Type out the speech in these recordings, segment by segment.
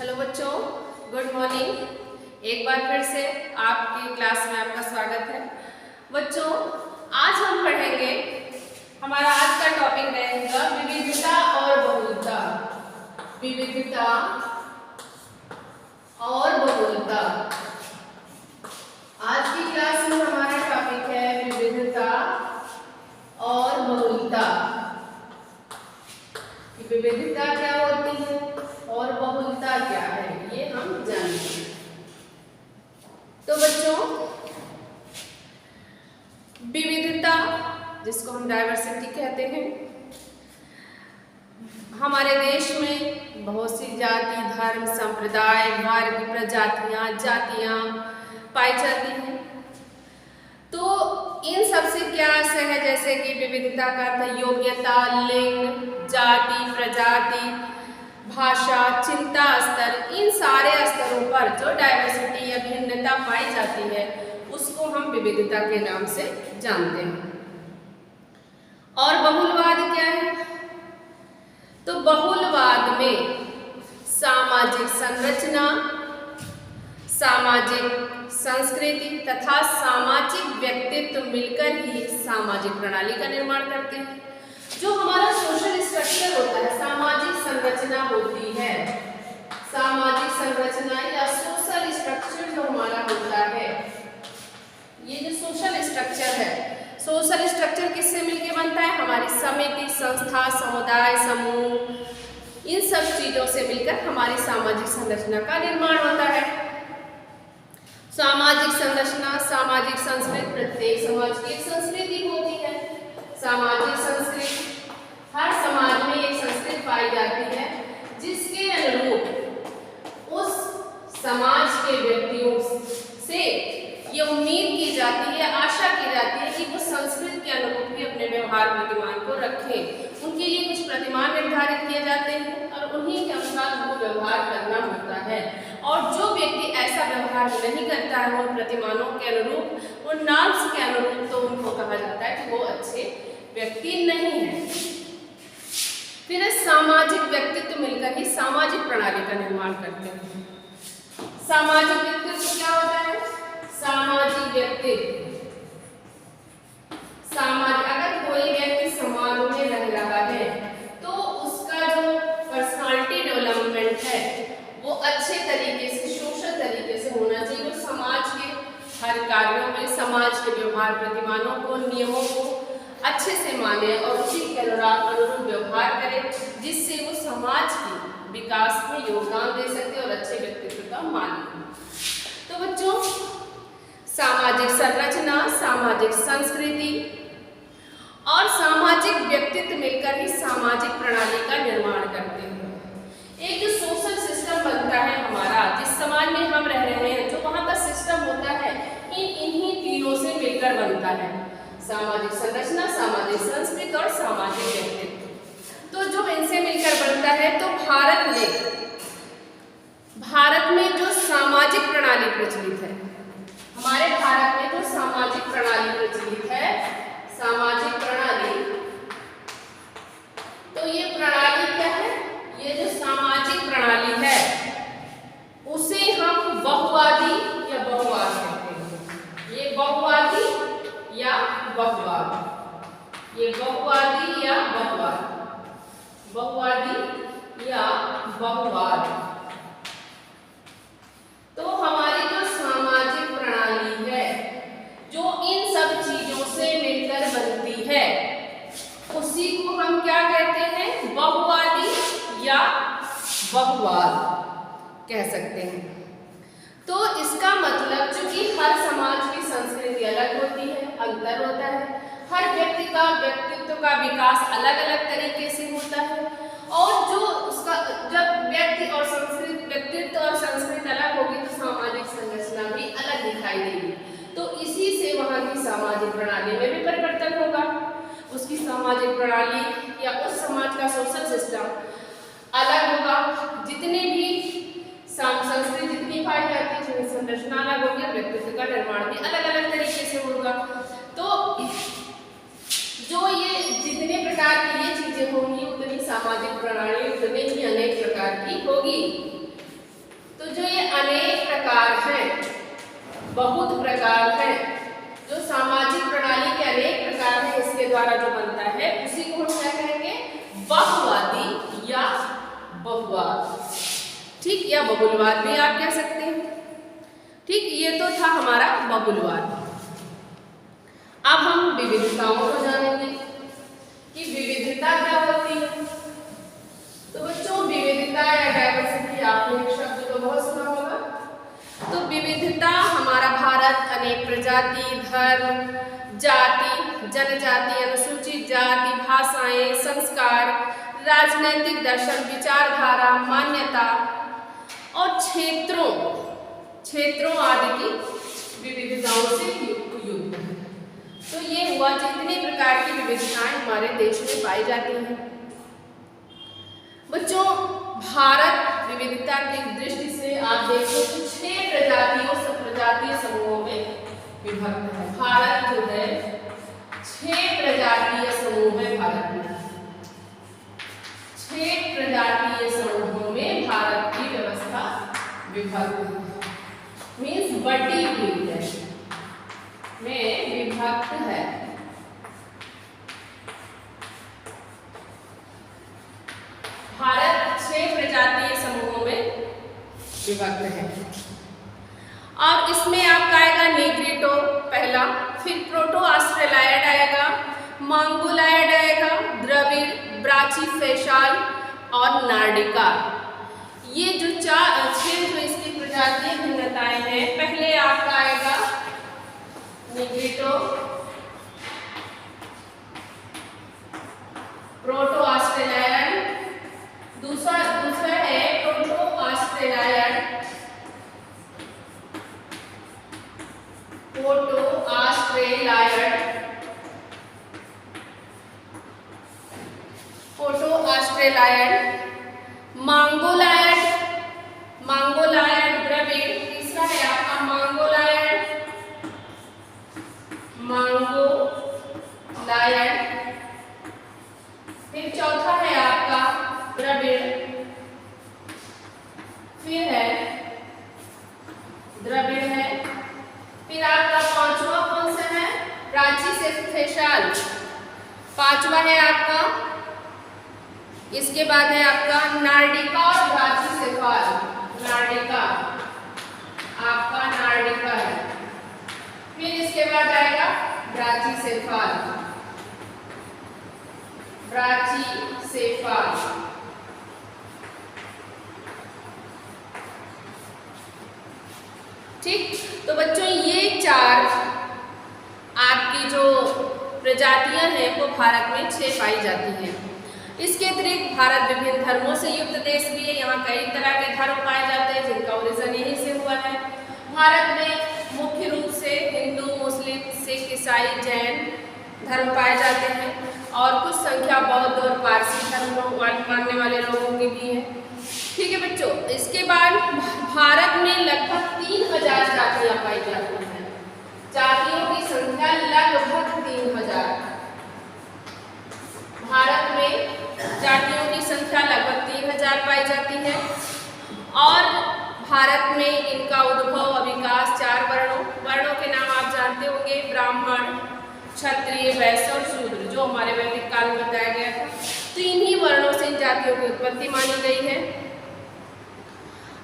Hello बच्चों, good morning. एक बार फिर से आपकी क्लास में आपका स्वागत है। बच्चों, आज हम पढ़ेंगे, हमारा आज का टॉपिक रहेगा विविधता और बहुलता। विविधता और बहुलता। आज की क्लास में हमारा टॉपिक है विविधता और बहुलता। विविधता क्या होती है और बहुलता क्या है, ये हम जानेंगे। तो बच्चों, विविधता, जिसको हम डाइवर्सिटी कहते हैं, हमारे देश में बहुत सी जाति, धर्म, संप्रदाय, वर्ग, प्रजातियां, जातियां पाई जाती हैं। तो इन सबसे क्या अर्थ है, जैसे कि विविधता का अर्थ योग्यता, लिंग, जाति, प्रजाति, भाषा, चिंता स्तर, इन सारे स्तरों पर जो डाइवर्सिटी या भिन्नता पाई जाती है उसको हम विविधता के नाम से जानते हैं। और बहुलवाद क्या है? तो बहुलवाद में सामाजिक संरचना, सामाजिक संस्कृति तथा सामाजिक व्यक्तित्व मिलकर ही सामाजिक प्रणाली का निर्माण करते हैं। जो हमारा सोशल स्ट्रक्चर होता है, सामाजिक संरचना होती है, सामाजिक संरचना या सोशल स्ट्रक्चर जो हमारा होता है, ये जो सोशल स्ट्रक्चर है, सोशल स्ट्रक्चर किससे मिलकर बनता है? हमारी समिति, संस्था, समुदाय, समूह, इन सब चीजों से मिलकर हमारी सामाजिक संरचना का निर्माण होता है। सामाजिक संरचना, सामाजिक संस्कृति, प्रत्येक समाज की एक संस्कृति होती है। सामाजिक संस्कृति, हर समाज में एक संस्कृति पाई जाती है जिसके अनुरूप उस समाज के व्यक्तियों से ये उम्मीद की जाती है, आशा की जाती है कि वो संस्कृति के अनुरूप ही अपने व्यवहार प्रतिमान को रखें। उनके लिए कुछ प्रतिमान निर्धारित किए जाते हैं और उन्हीं के अनुसार वो व्यवहार करना होता है। और जो व्यक्ति ऐसा व्यवहार नहीं करता है उन प्रतिमानों के अनुरूप, उन नॉर्म्स के अनुरूप, तो उनको कहा जाता है कि वो अच्छे व्यक्ति नहीं है। फिर सामाजिक व्यक्तित्व मिलकर ही सामाजिक प्रणाली का निर्माण करते हैं। सामाजिक व्यक्तित्व क्या होता है? सामाजिक व्यक्तित्व, अगर कोई व्यक्ति समाज में रह रहा है तो उसका जो पर्सनालिटी डेवलपमेंट है वो अच्छे तरीके से, सोशल तरीके से होना चाहिए। वो समाज के हर कार्यों में, समाज के व्यवहार प्रतिमानों को, नियमों को अच्छे से माने और उसी के अनुरूप व्यवहार करे, जिससे वो समाज के विकास में योगदान दे सके और अच्छे व्यक्तित्व का मालिक हो। तो बच्चों, सामाजिक संरचना, सामाजिक संस्कृति और सामाजिक व्यक्तित्व मिलकर ही सामाजिक प्रणाली का निर्माण करते हैं। एक जो सोशल सिस्टम बनता है हमारा, जिस समाज में हम रह रहे हैं, जो वहाँ का सिस्टम होता है, इन्हीं तीनों से मिलकर बनता है। सामाजिक संरचना, सामाजिक संस्कृति और सामाजिक व्यक्तित्व। तो जो इनसे मिलकर बनता है, तो भारत में जो सामाजिक प्रणाली प्रचलित है, हमारे भारत में जो सामाजिक प्रणाली प्रचलित है, सामाजिक प्रणाली, तो ये प्रणाली क्या है? ये जो सामाजिक प्रणाली है उसे हम बहुवादी या बहुवाद कहते हैं। ये बहुवादी या बहुवाद, ये बहुवादी या बहुवाद, बहुवादी या बहुवाद। तो हमारी जो सामाजिक प्रणाली है, जो इन सब चीजों से मिलकर बनती है, उसी को हम क्या कहते हैं? बहुवादी या बहुवाद कह सकते हैं। तो इसका मतलब, चूंकि हर समाज की संस्कृति अलग होती है, अंतर होता है, हर व्यक्ति का व्यक्तित्व का विकास अलग अलग तरीके से होता है, और जो उसका जब व्यक्तित्व और संस्कृति अलग होगी तो सामाजिक संरचना भी अलग दिखाई देगी। तो इसी से वहाँ की सामाजिक प्रणाली में भी परिवर्तन होगा। उसकी सामाजिक प्रणाली या उस समाज का सोशल सिस्टम अलग होगा। जितने भी संस्कृति जितनी पाई जाती है, संरचना अलग होगी, व्यक्तित्व का निर्माण भी अलग अलग तरीके से होगा। तो जो ये जितने प्रकार की ये चीजें होंगी, उतनी सामाजिक प्रणाली उतने ही अनेक प्रकार की होगी। तो जो ये अनेक प्रकार हैं, बहुत प्रकार हैं, जो सामाजिक प्रणाली के अनेक प्रकार हैं, इसके द्वारा जो बनता है उसी को हम क्या कहेंगे? बहुवादी या बहुवाद, ठीक, या बहुलवाद भी आप कह सकते हैं। ठीक, ये तो था हमारा बहुलवाद। अब हम विविधताओं को जानेंगे कि विविधता क्या होती है। तो बच्चों, विविधता या डाइवर्सिटी आपने एक शब्द तो बहुत सुना होगा। तो विविधता, हमारा भारत अनेक प्रजाति, धर्म, जाति, जनजाति, अनुसूचित जाति, भाषाएं, संस्कार, राजनैतिक दर्शन, विचारधारा, मान्यता और क्षेत्रों आदि की विविधताओं से युक्त है। तो ये हुआ जितने प्रकार की विविधताएं हमारे देश में पाई जाती हैं। बच्चों, भारत विविधता की दृष्टि से आप देखो तो 6 प्रजातीय समूहों में विभक्त है। भारत जो है 6 प्रजातीय समूह है। भारत में 6 प्रजातीय समूहों में भारत की व्यवस्था विभक्त है, मीन्स बटी हुई है, में विभक्त है। भारत 6 प्रजातीय समूहों में विभक्त है। और इसमें आपका आएगा नीग्रिटो पहला, फिर प्रोटो ऑस्ट्रेलाइड आएगा, मंगोलाइड आएगा, द्रविड़, ब्राजीफेशाल और नार्डिका। ये जो 6 जो इसकी प्रजातीय भिन्नताएं हैं, पहले आपका आएगा नीग्रिटो, प्रोटो ऑस्ट्रेलाइड, दूसरा है proto Australoid, proto Australoid, Mongoloid Dravid, तीसरा है आपका मंगोलायड, फिर चौथा है आपका द्रविड़, फिर आपका पांचवा कौन सा है? ब्राजीफेशाल, पांचवा है आपका। इसके बाद है आपका नार्डिका और ब्राजीफेशाल, नार्डिका आपका नार्डिका है। फिर इसके बाद आएगा ब्राजीफेशाल, ठीक। तो बच्चों, ये 4 आपकी जो प्रजातियां हैं वो भारत में 6 पाई जाती हैं। इसके अतिरिक्त भारत विभिन्न धर्मों से युक्त देश भी है। यहाँ कई तरह के धर्म पाए जाते हैं जिनका ओरिजिन यहीं से हुआ है। भारत में मुख्य रूप से हिंदू, मुस्लिम, सिख, ईसाई, जैन धर्म पाए जाते हैं और कुछ संख्या बौद्ध और पारसी धर्म मानने वाले लोगों की भी है। ठीक है बच्चों, इसके बाद भारत में लगभग 3000 जातियां पाई जाती हैं। जातियों की संख्या लगभग 3000। भारत में जातियों की संख्या लगभग 3000 पाई जाती है और भारत में इनका उद्भव और विकास 4 वर्णों के नाम आप जानते होंगे, ब्राह्मण, क्षत्रिय, वैश्य और शूद्र, जो हमारे वैदिक काल में बताया गया था। तो इन्हीं वर्णों से इन जातियों की उत्पत्ति मानी गई है।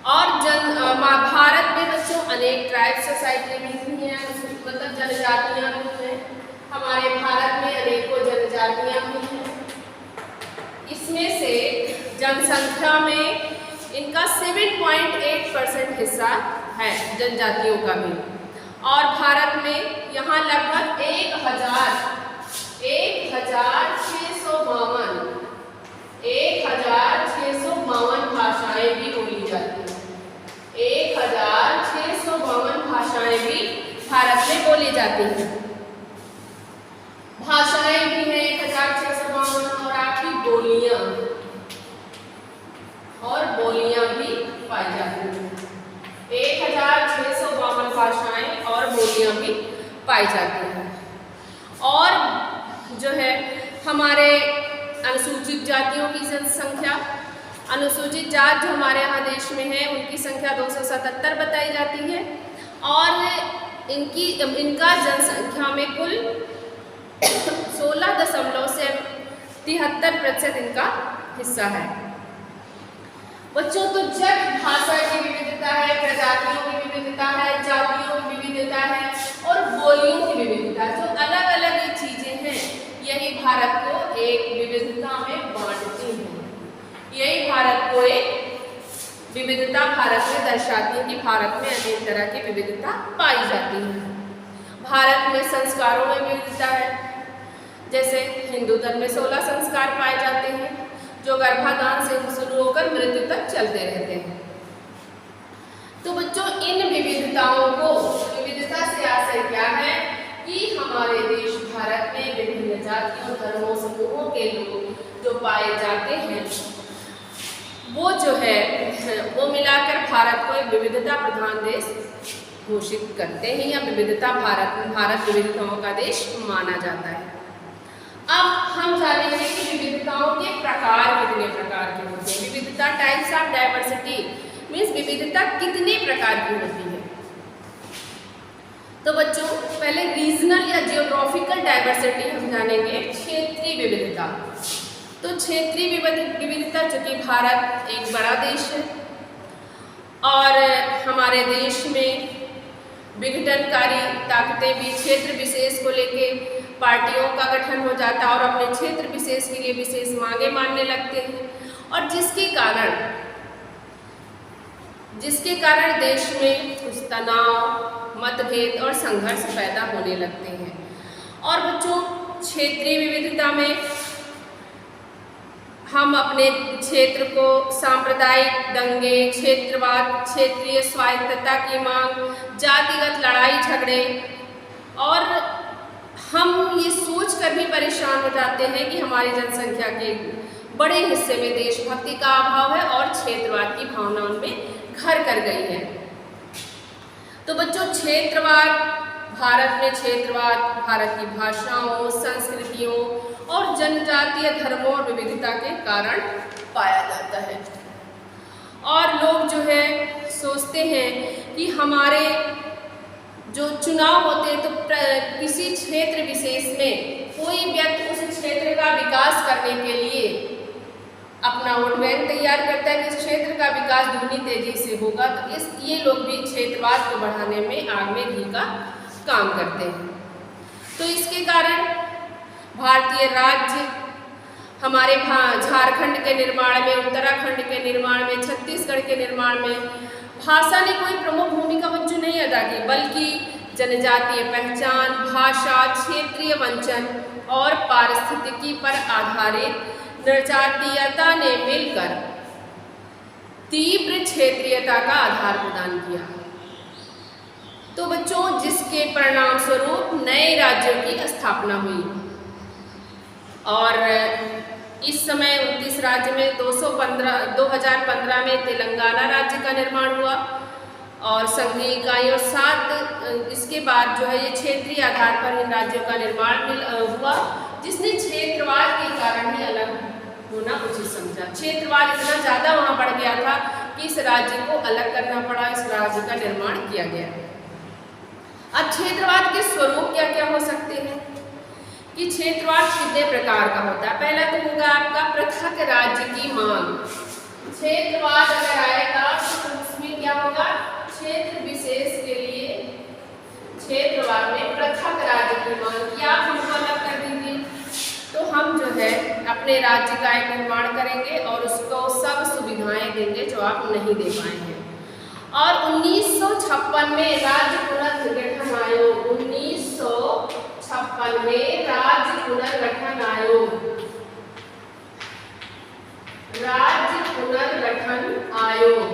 और भारत में बच्चों अनेक ट्राइब सोसाइटी भी हैं, मतलब जनजातियां भी हैं। हमारे भारत में अनेकों जनजातियां भी हैं। इसमें से जनसंख्या में इनका 7.8% हिस्सा है जनजातियों का भी। और भारत में यहाँ लगभग 1652 भाषाएं भी बोली जाती हैं। 1652 भाषाएं भी भारत में बोली जाती हैं। भाषाएं भी हैं 1652 और आपकी बोलियां भी पाई जाती हैं। 1652 भाषाएं और बोलियां भी पाई जाती हैं। और जो है हमारे अनुसूचित जातियों की जनसंख्या अनुसूचित जात जो हमारे यहाँ देश में है उनकी संख्या 277 बताई जाती है और इनका जनसंख्या में कुल 16.73% इनका हिस्सा है। बच्चों, तो जब भाषा की विविधता है, प्रजातियों की विविधता है, जातियों की विविधता है और बोलियों की विविधता, जो अलग अलग ये चीजें हैं, यही भारत को एक विविधता में बांटती हैं। यही भारत को एक विविधता भारत में दर्शाती है कि भारत में अनेक तरह की विविधता पाई जाती है। भारत में संस्कारों में विविधता है, जैसे हिंदू धर्म में 16 संस्कार पाए जाते हैं जो गर्भाधान से शुरू होकर मृत्यु तक चलते रहते हैं। तो बच्चों, इन विविधताओं को, विविधता से आशय क्या है कि हमारे देश भारत में विभिन्न जातियों, धर्मों, समूहों के लोग जो पाए जाते हैं वो जो है वो मिलाकर भारत को एक विविधता प्रधान देश घोषित करते हैं या विविधता भारत विविधताओं का देश माना जाता है। अब हम जानेंगे कि विविधताओं के प्रकार कितने प्रकार के होते हैं। विविधता, टाइप्स ऑफ डाइवर्सिटी मीन्स विविधता कितने प्रकार की होती है। तो बच्चों, पहले रीजनल या जियोग्राफिकल डाइवर्सिटी हम जानेंगे, क्षेत्रीय विविधता। तो क्षेत्रीय विविधता, चूँकि भारत एक बड़ा देश है और हमारे देश में विघटनकारी ताकतें भी क्षेत्र विशेष को लेके पार्टियों का गठन हो जाता है और अपने क्षेत्र विशेष के लिए विशेष मांगे मानने लगते हैं और जिसके कारण देश में कुछ तनाव, मतभेद और संघर्ष पैदा होने लगते हैं। और बच्चों, क्षेत्रीय विविधता में हम अपने क्षेत्र को सांप्रदायिक दंगे, क्षेत्रवाद, क्षेत्रीय स्वायत्तता की मांग, जातिगत लड़ाई झगड़े और हम ये सोच कर भी परेशान हो जाते हैं कि हमारी जनसंख्या के बड़े हिस्से में देशभक्ति का अभाव है और क्षेत्रवाद की भावना उनमें घर कर गई है। तो बच्चों, क्षेत्रवाद, भारत में क्षेत्रवाद भारत की भाषाओं, संस्कृतियों और जनजातीय धर्मों और विविधता के कारण पाया जाता है। और लोग जो है सोचते हैं कि हमारे जो चुनाव होते हैं तो किसी क्षेत्र विशेष में कोई व्यक्ति उस क्षेत्र का विकास करने के लिए अपना वोट बैंक तैयार करता है कि इस क्षेत्र का विकास दुगनी तेजी से होगा। तो ये लोग भी क्षेत्रवाद को बढ़ाने में आग में घी का काम करते हैं। तो इसके कारण भारतीय राज्य हमारे झारखंड के निर्माण में, उत्तराखंड के निर्माण में, छत्तीसगढ़ के निर्माण में भाषा ने कोई प्रमुख भूमिका बच्चों नहीं अदा की, बल्कि जनजातीय पहचान, भाषा, क्षेत्रीय वंचन और पारिस्थितिकी पर आधारित निर्जातीयता ने मिलकर तीव्र क्षेत्रीयता का आधार प्रदान किया। तो बच्चों, जिसके परिणाम स्वरूप नए राज्यों की स्थापना हुई और इस समय 29 राज्य में 2015 में तेलंगाना राज्य का निर्माण हुआ और संघीय इकाइयों 7 इसके बाद जो है ये क्षेत्रीय आधार पर इन राज्यों का निर्माण हुआ, जिसने क्षेत्रवाद के कारण ही अलग होना उचित समझा। क्षेत्रवाद इतना ज़्यादा वहाँ बढ़ गया था कि इस राज्य को अलग करना पड़ा, इस राज्य का निर्माण किया गया। अब क्षेत्रवाद के स्वरूप क्या क्या हो सकते हैं कि क्षेत्रवाद कितने प्रकार का होता है। पहला तो होगा आपका पृथक राज्य की मांग। क्षेत्रवाद अगर आएगा तो उसमें क्या होगा, क्षेत्र विशेष के लिए क्षेत्रवाद में पृथक राज्य की मांग की आप हमको अलग कर दीजिए तो हम जो है अपने राज्य का एक निर्माण करेंगे और उसको सब सुविधाएं देंगे जो आप नहीं दे पाए हैं। और 1956 में राज्य पुनर्गठन आयोग, 1956 में राज्य पुनर्गठन आयोग, राज्य पुनर्गठन आयोग,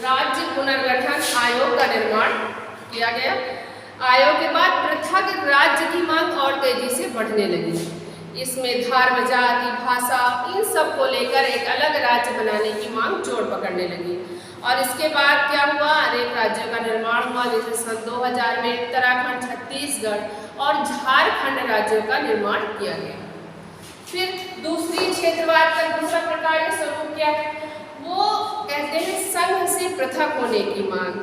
राज्य पुनर्गठन आयोग का निर्माण किया गया। आयोग के बाद पृथक राज्य की मांग और तेजी से बढ़ने लगी। इसमें धर्म, जाति, भाषा इन सब को लेकर एक अलग राज्य बनाने की मांग जोर पकड़ने लगी। और इसके बाद क्या हुआ, अनेक राज्यों का निर्माण हुआ, जैसे सन 2000 में उत्तराखंड, छत्तीसगढ़ और झारखंड राज्यों का निर्माण किया गया। फिर दूसरी क्षेत्रवाद का दूसरा प्रकार या स्वरूप क्या है? वो कहते हैं संघ से पृथक होने की मांग।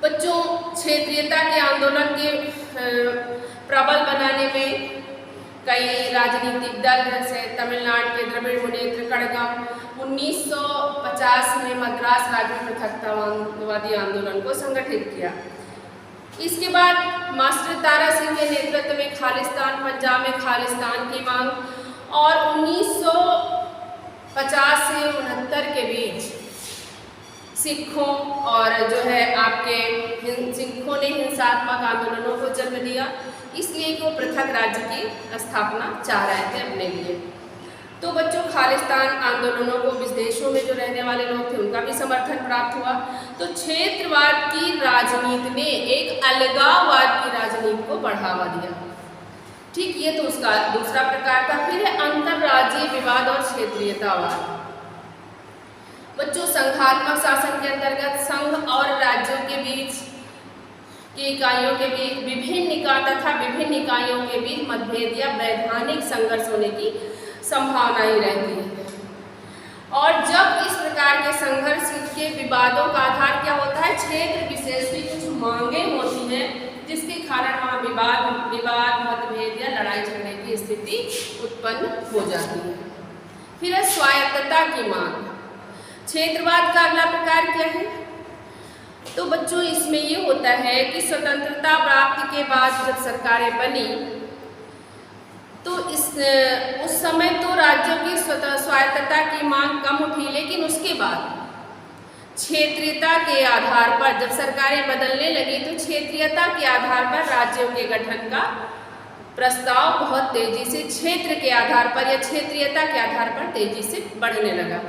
बच्चों, क्षेत्रीयता के आंदोलन के प्रबल बनाने में कई राजनीतिक दल जैसे तमिलनाडु के द्रविड़ मुनेत्र कड़गम 1950 में मद्रास राज्य पृथकतावादी आंदोलन को संगठित किया। इसके बाद मास्टर तारा सिंह के नेतृत्व में खालिस्तान, पंजाब में खालिस्तान की मांग, और 1950 से 69 के बीच सिखों और जो है आपके सिखों ने हिंसात्मक आंदोलनों को जन्म दिया, इसलिए कि वो पृथक राज्य की स्थापना चाह रहे थे अपने लिए। तो बच्चों, खालिस्तान आंदोलनों को विदेशों में जो रहने वाले लोग थे उनका भी समर्थन प्राप्त हुआ। तो क्षेत्रवाद की राजनीति ने एक अलगाववाद की राजनीति को बढ़ावा दिया। ठीक, ये तो उसका दूसरा प्रकार था। फिर है अंतर्राज्यीय विवाद और क्षेत्रीयतावाद। बच्चों, संघात्मक शासन के अंतर्गत संघ और राज्यों के बीच की इकाइयों के बीच विभिन्न इकाइयों के बीच मतभेद या वैधानिक संघर्ष होने की संभावना ही रहती है। और जब इस प्रकार के संघर्ष के विवादों का आधार क्या होता है? क्षेत्र विशेष की कुछ मांगें होती हैं, जिसके कारण वहाँ विवाद, मतभेद या लड़ाई झगड़े की स्थिति उत्पन्न हो जाती है। फिर है स्वायत्तता की मांग। क्षेत्रवाद का अगला प्रकार क्या है? तो बच्चों, इसमें ये होता है कि स्वतंत्रता प्राप्ति के बाद जब सरकारें बनी तो उस समय तो राज्यों की स्वायत्तता की मांग कम उठी, लेकिन उसके बाद क्षेत्रीयता के आधार पर जब सरकारें बदलने लगी तो क्षेत्रीयता के आधार पर राज्यों के गठन का प्रस्ताव बहुत तेजी से क्षेत्र के आधार पर या क्षेत्रीयता के आधार पर तेजी से बढ़ने लगा।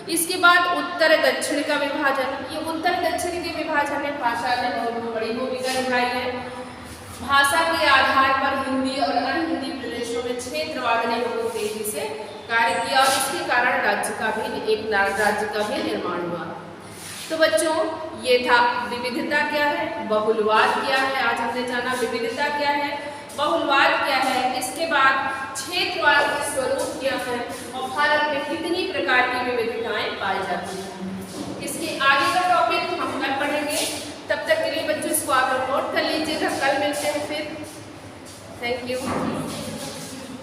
इसके बाद उत्तर दक्षिण का विभाजन। ये उत्तर दक्षिण के विभाजन में भाषा ने बहुत बड़ी भूमिका निभाई है। भाषा के आधार पर हिंदी और अन्य हिंदी प्रदेशों में क्षेत्रवाद ने बहुत तेजी से कार्य किया और इसके कारण राज्य का भी निर्माण हुआ। तो बच्चों, ये था विविधता क्या है, बहुलवाद क्या है। आज हमने जाना विविधता क्या है, बहुलवाद क्या है, इसके बाद क्षेत्रवाद के स्वरूप क्या है और भारत में कितनी प्रकार की विविधताएं पाई जाती हैं। इसके आगे का टॉपिक हम कल पढ़ेंगे। तब तक के लिए बच्चों इसको आप नोट कर लीजिएगा। कल मिलते हैं फिर। Thank you.